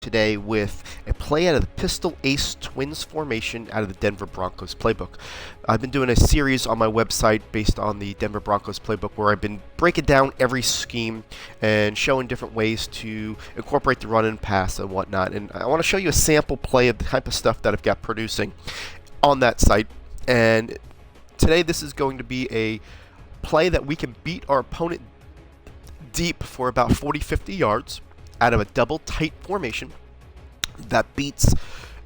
today with a play out of the Pistol Ace Twins formation out of the Denver Broncos playbook. I've been doing a series on my website based on the Denver Broncos playbook where I've been breaking down every scheme and showing different ways to incorporate the run and pass and whatnot. And I want to show you a sample play of the type of stuff that I've got producing on that site. And today this is going to be a play that we can beat our opponent deep for about 40-50 yards out of a double tight formation that beats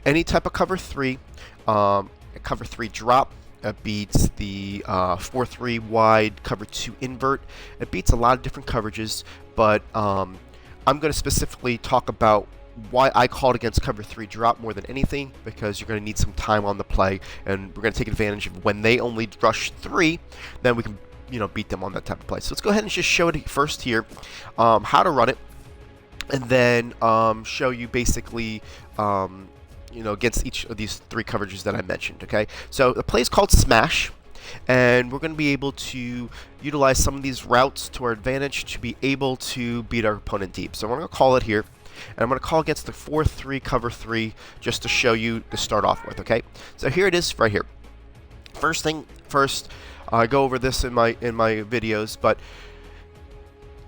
any type of cover 3, cover 3 drop. It beats the 4-3 wide cover 2 invert. It beats a lot of different coverages, but I'm going to specifically talk about why I called against cover 3 drop more than anything, because you're going to need some time on the play, and we're going to take advantage of when they only rush 3, then we can beat them on that type of play. So let's go ahead and just show it first here, how to run it, and then show you basically against each of these 3 coverages that I mentioned. Okay, so the play is called Smash, and we're going to be able to utilize some of these routes to our advantage to be able to beat our opponent deep. So we're going to call it here, and I'm going to call against the 4-3 cover 3 just to show you to start off with. Okay, so here it is right here. First thing first, I go over this in my videos, but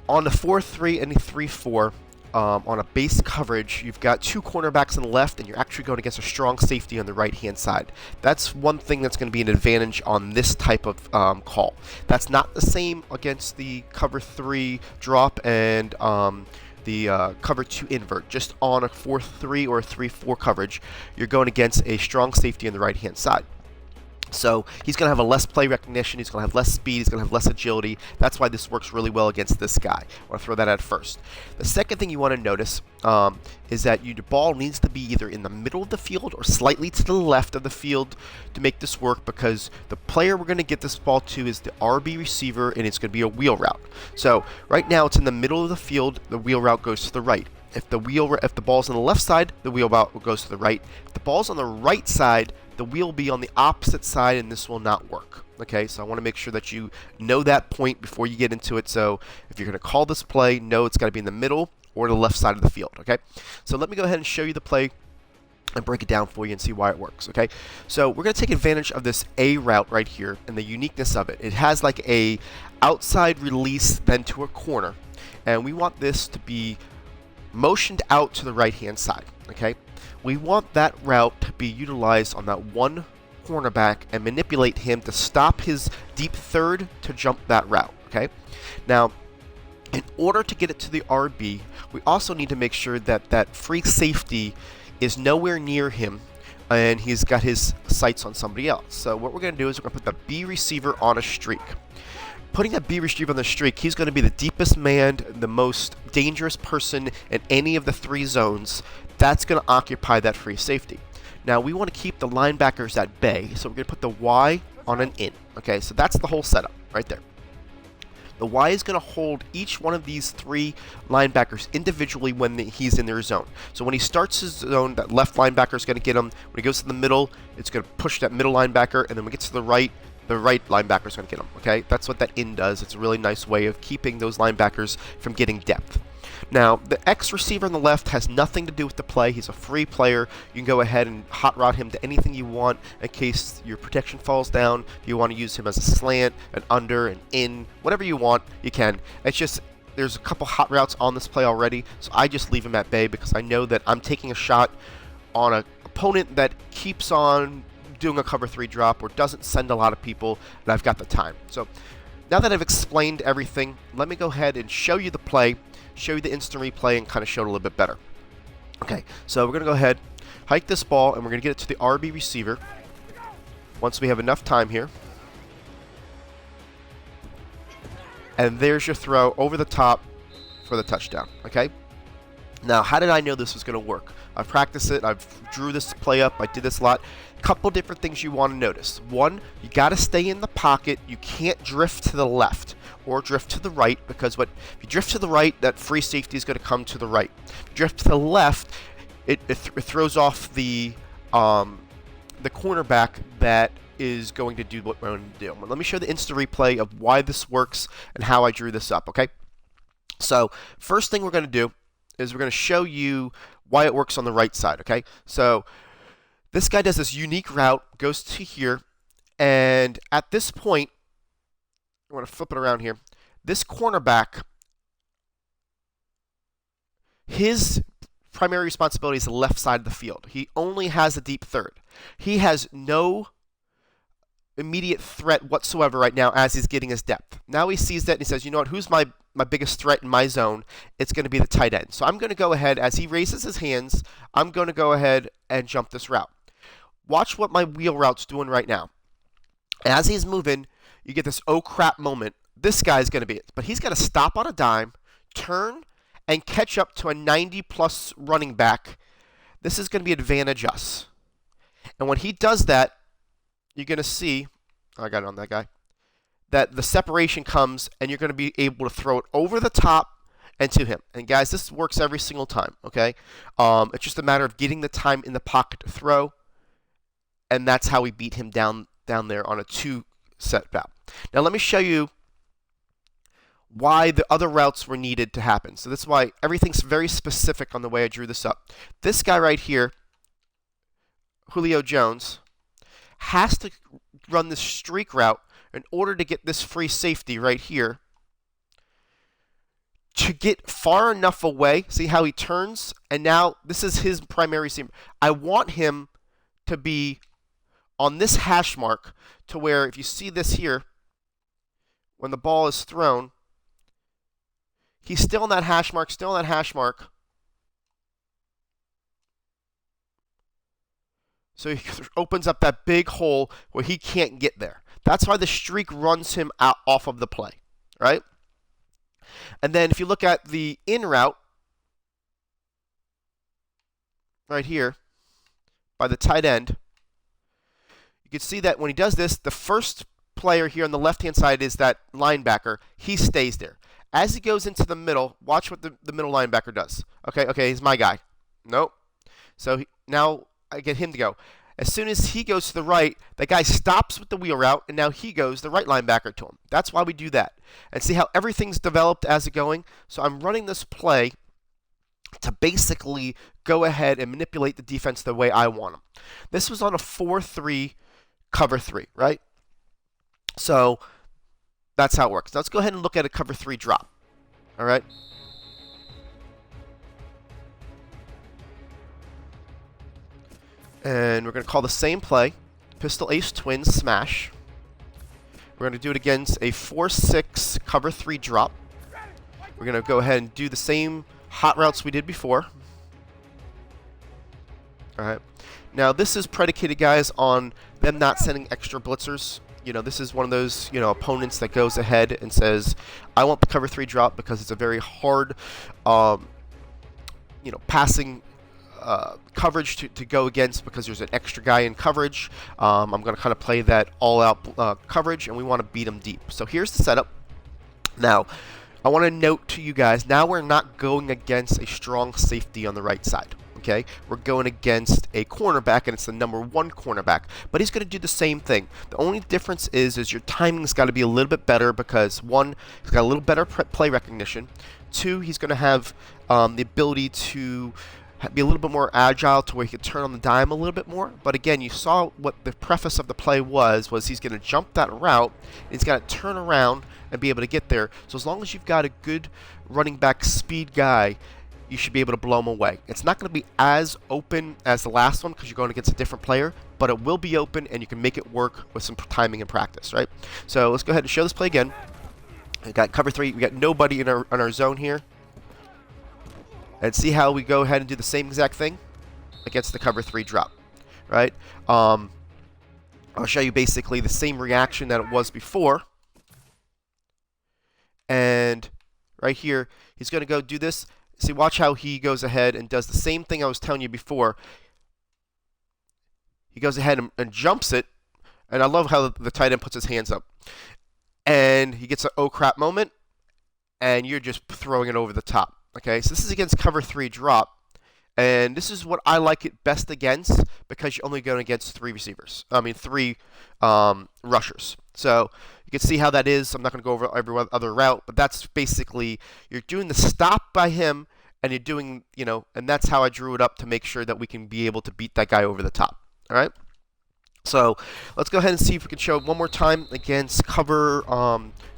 on the 4-3 and the 3-4. On a base coverage, you've got 2 cornerbacks on the left, and you're actually going against a strong safety on the right-hand side. That's one thing that's going to be an advantage on this type of call. That's not the same against the cover 3 drop and the cover 2 invert. Just on a 4-3 or a 3-4 coverage, you're going against a strong safety on the right-hand side. So he's going to have a less play recognition, he's going to have less speed, he's going to have less agility. That's why this works really well against this guy. I want to throw that out first. The second thing you want to notice is that the ball needs to be either in the middle of the field or slightly to the left of the field to make this work, because the player we're going to get this ball to is the RB receiver, and it's going to be a wheel route. So right now it's in the middle of the field, the wheel route goes to the right. If the ball's on the left side, the wheel route goes to the right. If the ball's on the right side, the wheel will be on the opposite side, and this will not work. Okay, so I want to make sure that you know that point before you get into it. So if you're going to call this play, know it's got to be in the middle or the left side of the field. Okay, so let me go ahead and show you the play and break it down for you and see why it works. Okay, so we're going to take advantage of this A route right here and the uniqueness of it. It has like a outside release then to a corner, and we want this to be motioned out to the right hand side. Okay, we want that route to be utilized on that one cornerback and manipulate him to stop his deep third to jump that route. Okay, now in order to get it to the RB, we also need to make sure that that free safety is nowhere near him and he's got his sights on somebody else. So what we're going to do is we're going to put the B receiver on a streak. Putting that B receiver on the streak, he's going to be the deepest man, the most dangerous person in any of the 3 zones. That's going to occupy that free safety. Now we want to keep the linebackers at bay, so we're going to put the Y on an in. Okay, so that's the whole setup right there. The Y is going to hold each one of these 3 linebackers individually when he's in their zone. So when he starts his zone, that left linebacker is going to get him. When he goes to the middle, it's going to push that middle linebacker, and then when he gets to the right linebacker is going to get him. Okay, that's what that in does. It's a really nice way of keeping those linebackers from getting depth. Now, the X receiver on the left has nothing to do with the play. He's a free player. You can go ahead and hot route him to anything you want in case your protection falls down. If you want to use him as a slant, an under, an in, whatever you want, you can. It's just there's a couple hot routes on this play already, so I just leave him at bay because I know that I'm taking a shot on an opponent that keeps on doing a cover 3 drop or doesn't send a lot of people, and I've got the time. So now that I've explained everything, let me go ahead and show you the play, show you the instant replay, and kind of show it a little bit better. Okay, so we're going to go ahead, hike this ball, and we're going to get it to the RB receiver once we have enough time here. And there's your throw over the top for the touchdown. Okay, now how did I know this was going to work? I've practiced it, I've drew this play up, I did this a lot. Couple different things you want to notice. One, you got to stay in the pocket. You can't drift to the left or drift to the right, because if you drift to the right, that free safety is going to come to the right. If you drift to the left, it throws off the cornerback that is going to do what we're going to do. Let me show the instant replay of why this works and how I drew this up. Okay, so first thing we're going to do is we're going to show you why it works on the right side, okay? So this guy does this unique route, goes to here, and at this point, I want to flip it around here. This cornerback, his primary responsibility is the left side of the field. He only has a deep third. He has no immediate threat whatsoever right now as he's getting his depth. Now he sees that and he says, you know what, who's my biggest threat in my zone? It's going to be the tight end. So I'm going to go ahead, as he raises his hands, I'm going to go ahead and jump this route. Watch what my wheel route's doing right now. As he's moving, you get this oh crap moment. This guy's going to be it. But he's got to stop on a dime, turn, and catch up to a 90-plus running back. This is going to be advantage us. And when he does that, you're going to see, I got it on that guy, that the separation comes and you're going to be able to throw it over the top and to him. And guys, this works every single time, okay? It's just a matter of getting the time in the pocket to throw, and that's how we beat him down there on a 2-set route. Now let me show you why the other routes were needed to happen. So this is why everything's very specific on the way I drew this up. This guy right here, Julio Jones, has to run this streak route in order to get this free safety right here to get far enough away. See how he turns? And now this is his primary seam. I want him to be on this hash mark to where if you see this here, when the ball is thrown, he's still on that hash mark, still on that hash mark. So he opens up that big hole where he can't get there. That's why the streak runs him out off of the play, right? And then if you look at the in route, right here, by the tight end, you can see that when he does this, the first player here on the left-hand side is that linebacker. He stays there. As he goes into the middle, watch what the middle linebacker does. Okay, he's my guy. Nope. So now I get him to go. As soon as he goes to the right, the guy stops with the wheel route, and now he goes, the right linebacker, to him. That's why we do that. And see how everything's developed as it's going? So I'm running this play to basically go ahead and manipulate the defense the way I want them. This was on a 4-3 cover 3, right? So that's how it works. Now let's go ahead and look at a cover 3 drop. All right? And we're going to call the same play, pistol ace twins smash. We're going to do it against a 4-6 cover 3 drop. We're going to go ahead and do the same hot routes we did before. All right. Now this is predicated, guys, on them not sending extra blitzers. You know, this is one of those, opponents that goes ahead and says, I want the cover 3 drop because it's a very hard, passing coverage to go against because there's an extra guy in coverage. I'm going to kind of play that all-out coverage, and we want to beat them deep. So here's the setup. Now, I want to note to you guys, now we're not going against a strong safety on the right side. Okay, we're going against a cornerback, and it's the number 1 cornerback. But he's going to do the same thing. The only difference is your timing's got to be a little bit better because 1, he's got a little better play recognition. 2, he's going to have the ability to be a little bit more agile to where he can turn on the dime a little bit more. But again, you saw what the preface of the play was he's going to jump that route, and he's got to turn around and be able to get there. So as long as you've got a good running back speed guy, you should be able to blow him away. It's not going to be as open as the last one because you're going against a different player, but it will be open and you can make it work with some timing and practice, right? So let's go ahead and show this play again. We got cover 3. We got nobody in our zone here. And see how we go ahead and do the same exact thing against the cover 3 drop, right? I'll show you basically the same reaction that it was before. And right here, he's going to go do this. See, watch how he goes ahead and does the same thing I was telling you before. He goes ahead and jumps it. And I love how the tight end puts his hands up. And he gets an oh crap moment. And you're just throwing it over the top. Okay, so this is against cover 3 drop. And this is what I like it best against because you're only going against 3 rushers. So you can see how that is. I'm not going to go over every other route, but that's basically you're doing the stop by him, and you're doing, and that's how I drew it up to make sure that we can be able to beat that guy over the top. All right. So let's go ahead and see if we can show it one more time against cover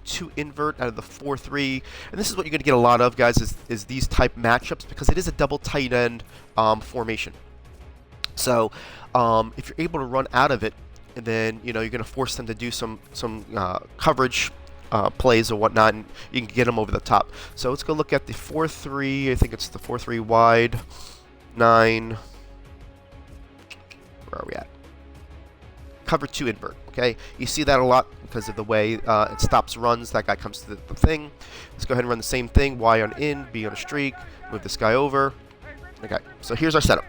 2 invert out of the 4-3. And this is what you're going to get a lot of, guys, is these type matchups, because it is a double tight end formation. So if you're able to run out of it, and then you're going to force them to do some coverage plays or whatnot, and you can get them over the top. So let's go look at the 4-3. I think it's the 4-3 wide 9. Where are we at? Cover 2 invert. Okay, you see that a lot because of the way it stops runs. That guy comes to the thing. Let's go ahead and run the same thing. Y on in, B on a streak. Move this guy over. Okay, so here's our setup.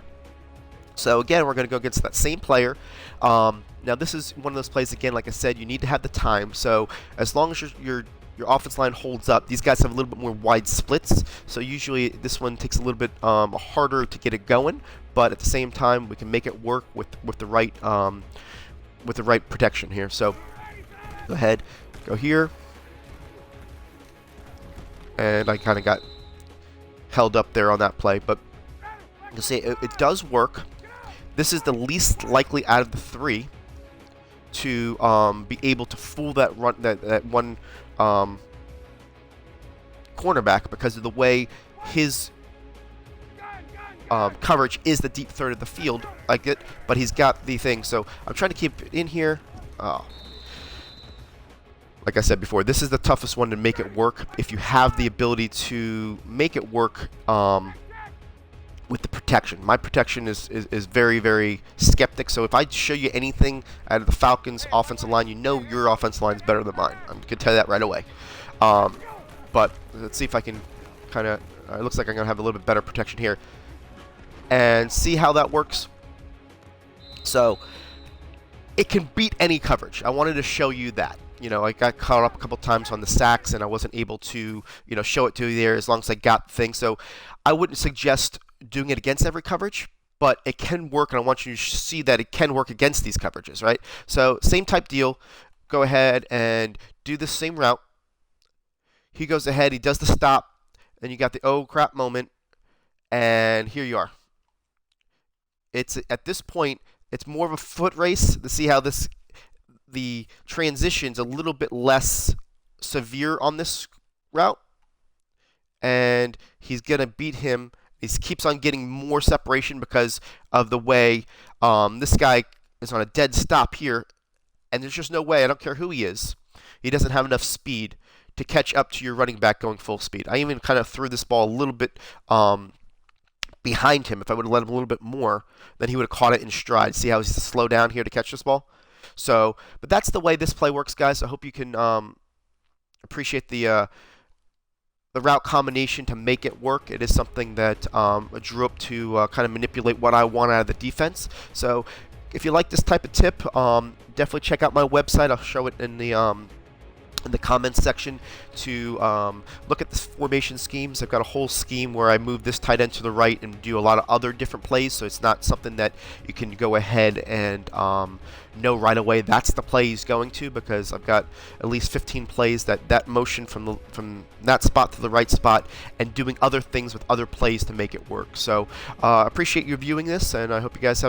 So again, we're going to go against that same player. Now this is one of those plays, again, like I said, you need to have the time. So as long as your offense line holds up, these guys have a little bit more wide splits. So usually this one takes a little bit harder to get it going, but at the same time we can make it work with the right protection here. So go ahead, go here, and I kind of got held up there on that play, but you see it does work. This is the least likely out of the 3 to be able to fool that one cornerback, because of the way his coverage is the deep third of the field, like it, but he's got the thing. So I'm trying to keep it in here. Like I said before, this is the toughest one to make it work. If you have the ability to make it work with the protection. My protection is very, very skeptic. So if I show you anything out of the Falcons' offensive line, your offensive line is better than mine. I can tell you that right away. But let's see if I can kind of. It looks like I'm going to have a little bit better protection here. And see how that works. So it can beat any coverage. I wanted to show you that. I got caught up a couple times on the sacks, and I wasn't able to, show it to you there as long as I got the thing. So I wouldn't suggest doing it against every coverage, but it can work, and I want you to see that it can work against these coverages, right? So same type deal. Go ahead and do the same route. He goes ahead, he does the stop, then you got the oh crap moment, and here you are. It's at this point, it's more of a foot race to see how the transition's a little bit less severe on this route, and he's gonna beat him. He keeps on getting more separation because of the way this guy is on a dead stop here, and there's just no way. I don't care who he is. He doesn't have enough speed to catch up to your running back going full speed. I even kind of threw this ball a little bit behind him. If I would have let him a little bit more, then he would have caught it in stride. See how he's slow down here to catch this ball? So, but that's the way this play works, guys. I hope you can appreciate the route combination to make it work. It is something that I drew up to kind of manipulate what I want out of the defense. So if you like this type of tip, definitely check out my website. I'll show it in the comments section to look at the formation schemes. I've got a whole scheme where I move this tight end to the right and do a lot of other different plays, so it's not something that you can go ahead and know right away that's the play he's going to, because I've got at least 15 plays that motion from that spot to the right spot, and doing other things with other plays to make it work. So I appreciate you viewing this, and I hope you guys have a